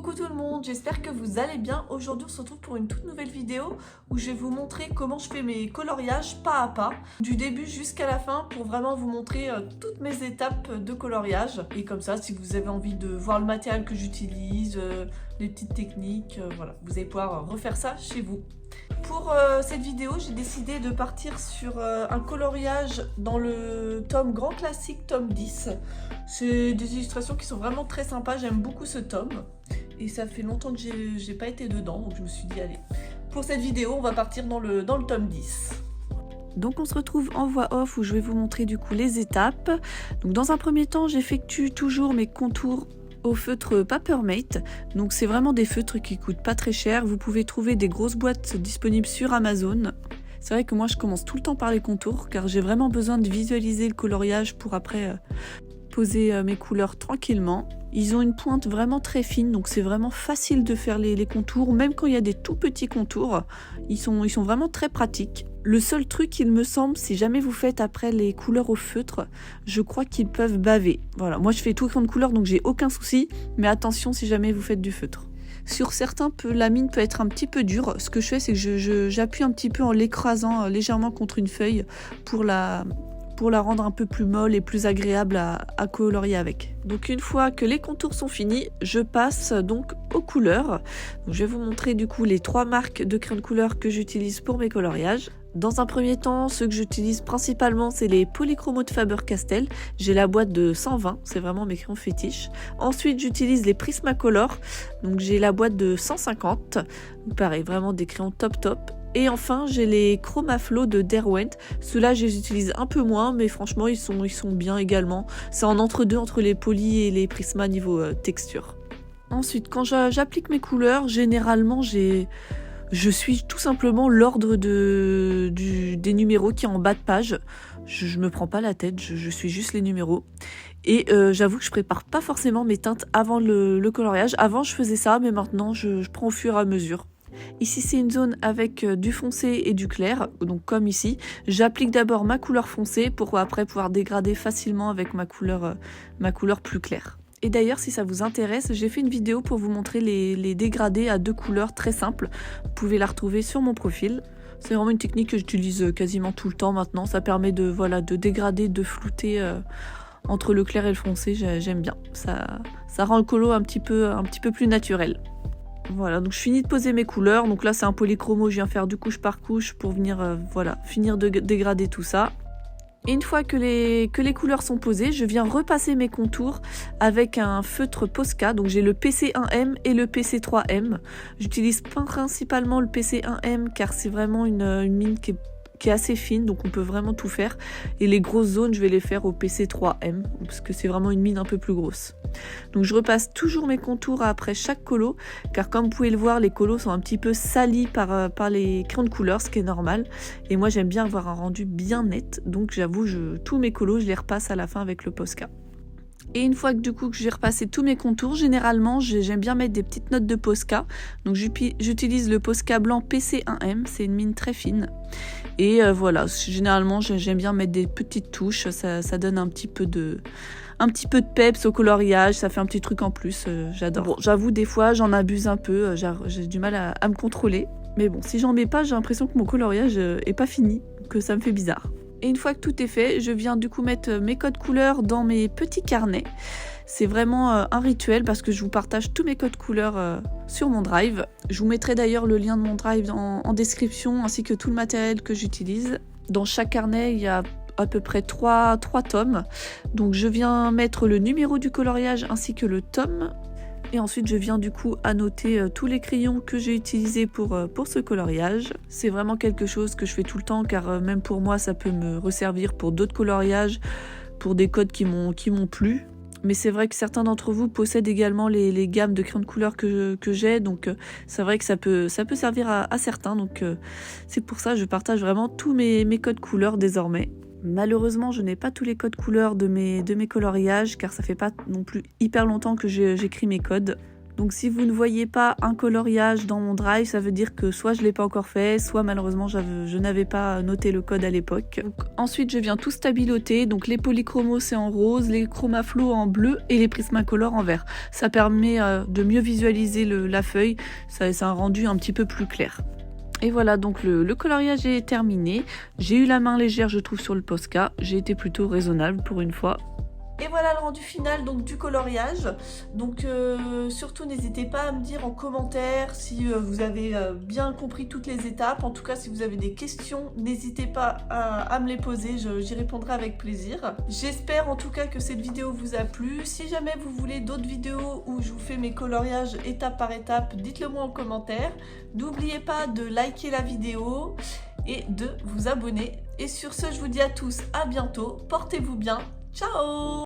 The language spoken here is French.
Coucou tout le monde, j'espère que vous allez bien. Aujourd'hui on se retrouve pour une toute nouvelle vidéo où je vais vous montrer comment je fais mes coloriages pas à pas, du début jusqu'à la fin, pour vraiment vous montrer toutes mes étapes de coloriage. Et comme ça, si vous avez envie de voir le matériel que j'utilise, les petites techniques, voilà, vous allez pouvoir refaire ça chez vous. Pour cette vidéo, j'ai décidé de partir sur un coloriage dans le tome grand classique, tome 10. C'est des illustrations qui sont vraiment très sympas, j'aime beaucoup ce tome. Et ça fait longtemps que j'ai pas été dedans, donc je me suis dit allez, pour cette vidéo, on va partir dans le tome 10. Donc on se retrouve en voix off où je vais vous montrer du coup les étapes. Donc dans un premier temps, j'effectue toujours mes contours au feutre Papermate. Donc c'est vraiment des feutres qui coûtent pas très cher. Vous pouvez trouver des grosses boîtes disponibles sur Amazon. C'est vrai que moi je commence tout le temps par les contours car j'ai vraiment besoin de visualiser le coloriage pour après poser mes couleurs tranquillement. Ils ont une pointe vraiment très fine, donc c'est vraiment facile de faire les contours, même quand il y a des tout petits contours. Ils sont vraiment très pratiques. Le seul truc, il me semble, si jamais vous faites après les couleurs au feutre, je crois qu'ils peuvent baver. Voilà, moi je fais tout écran de couleur, donc j'ai aucun souci, mais attention si jamais vous faites du feutre. Sur certains, la mine peut être un petit peu dure. Ce que je fais, c'est que j'appuie un petit peu en l'écrasant légèrement contre une feuille pour la rendre un peu plus molle et plus agréable à colorier avec. Donc une fois que les contours sont finis, je passe donc aux couleurs. Donc, je vais vous montrer du coup les 3 marques de crayon de couleur que j'utilise pour mes coloriages. Dans un premier temps, ceux que j'utilise principalement, c'est les Polychromos de Faber-Castell. J'ai la boîte de 120, c'est vraiment mes crayons fétiches. Ensuite, j'utilise les Prismacolor. Donc j'ai la boîte de 150. Donc, pareil, vraiment des crayons top. Et enfin, j'ai les Chromaflow de Derwent. Ceux-là, je les utilise un peu moins, mais franchement, ils sont bien également. C'est en entre-deux entre les Poly et les Prisma niveau texture. Ensuite, quand j'applique mes couleurs, généralement, je suis tout simplement l'ordre des numéros qui est en bas de page. Je me prends pas la tête, je suis juste les numéros. Et j'avoue que je prépare pas forcément mes teintes avant le coloriage. Avant, je faisais ça, mais maintenant, je prends au fur et à mesure. Ici c'est une zone avec du foncé et du clair, donc comme ici. J'applique d'abord ma couleur foncée pour après pouvoir dégrader facilement avec ma couleur plus claire. Et d'ailleurs si ça vous intéresse, j'ai fait une vidéo pour vous montrer les dégradés à 2 couleurs très simples. Vous pouvez la retrouver sur mon profil. C'est vraiment une technique que j'utilise quasiment tout le temps maintenant. Ça permet de dégrader, de flouter entre le clair et le foncé, j'aime bien. Ça rend le colo un petit peu plus naturel. Voilà, donc je finis de poser mes couleurs. Donc là c'est un polychromo, je viens faire du couche par couche pour venir finir de dégrader tout ça. Et une fois que les couleurs sont posées, je viens repasser mes contours avec un feutre Posca. Donc j'ai le PC1M et le PC3M. J'utilise principalement le PC1M car c'est vraiment une mine qui est assez fine, donc on peut vraiment tout faire. Et les grosses zones, je vais les faire au PC3M, parce que c'est vraiment une mine un peu plus grosse. Donc je repasse toujours mes contours après chaque colo, car comme vous pouvez le voir, les colos sont un petit peu salis par les crayons de couleur, ce qui est normal. Et moi j'aime bien avoir un rendu bien net, donc j'avoue, tous mes colos, je les repasse à la fin avec le Posca. Et une fois que du coup que j'ai repassé tous mes contours, généralement j'aime bien mettre des petites notes de Posca. Donc j'utilise le Posca blanc PC1M, c'est une mine très fine. Et voilà, généralement j'aime bien mettre des petites touches, ça donne un petit peu de peps au coloriage, ça fait un petit truc en plus, j'adore. Bon, j'avoue des fois j'en abuse un peu, j'ai du mal à me contrôler. Mais bon, si j'en mets pas, j'ai l'impression que mon coloriage est pas fini, que ça me fait bizarre. Et une fois que tout est fait, je viens du coup mettre mes codes couleurs dans mes petits carnets. C'est vraiment un rituel parce que je vous partage tous mes codes couleurs sur mon drive. Je vous mettrai d'ailleurs le lien de mon drive en description ainsi que tout le matériel que j'utilise. Dans chaque carnet, il y a à peu près 3 tomes. Donc je viens mettre le numéro du coloriage ainsi que le tome. Et ensuite, je viens du coup annoter tous les crayons que j'ai utilisés pour ce coloriage. C'est vraiment quelque chose que je fais tout le temps car même pour moi, ça peut me resservir pour d'autres coloriages, pour des codes qui m'ont plu. Mais c'est vrai que certains d'entre vous possèdent également les gammes de crayons de couleur que j'ai. Donc c'est vrai que ça peut servir à certains. Donc c'est pour ça que je partage vraiment tous mes codes couleurs désormais. Malheureusement, je n'ai pas tous les codes couleurs de mes coloriages car ça fait pas non plus hyper longtemps que j'écris mes codes. Donc si vous ne voyez pas un coloriage dans mon drive, ça veut dire que soit je ne l'ai pas encore fait, soit malheureusement je n'avais pas noté le code à l'époque. Ensuite je viens tout stabiloter, donc les polychromos c'est en rose, les chromaflow en bleu et les Prismacolor en vert. Ça permet de mieux visualiser la feuille, ça a un rendu un petit peu plus clair. Et voilà, donc le coloriage est terminé. J'ai eu la main légère je trouve sur le Posca, j'ai été plutôt raisonnable pour une fois. Et voilà le rendu final donc du coloriage. Donc surtout n'hésitez pas à me dire en commentaire si vous avez bien compris toutes les étapes. En tout cas si vous avez des questions, n'hésitez pas à me les poser, j'y répondrai avec plaisir. J'espère en tout cas que cette vidéo vous a plu. Si jamais vous voulez d'autres vidéos où je vous fais mes coloriages étape par étape, dites-le moi en commentaire. N'oubliez pas de liker la vidéo et de vous abonner. Et sur ce, je vous dis à tous à bientôt, portez-vous bien, ciao!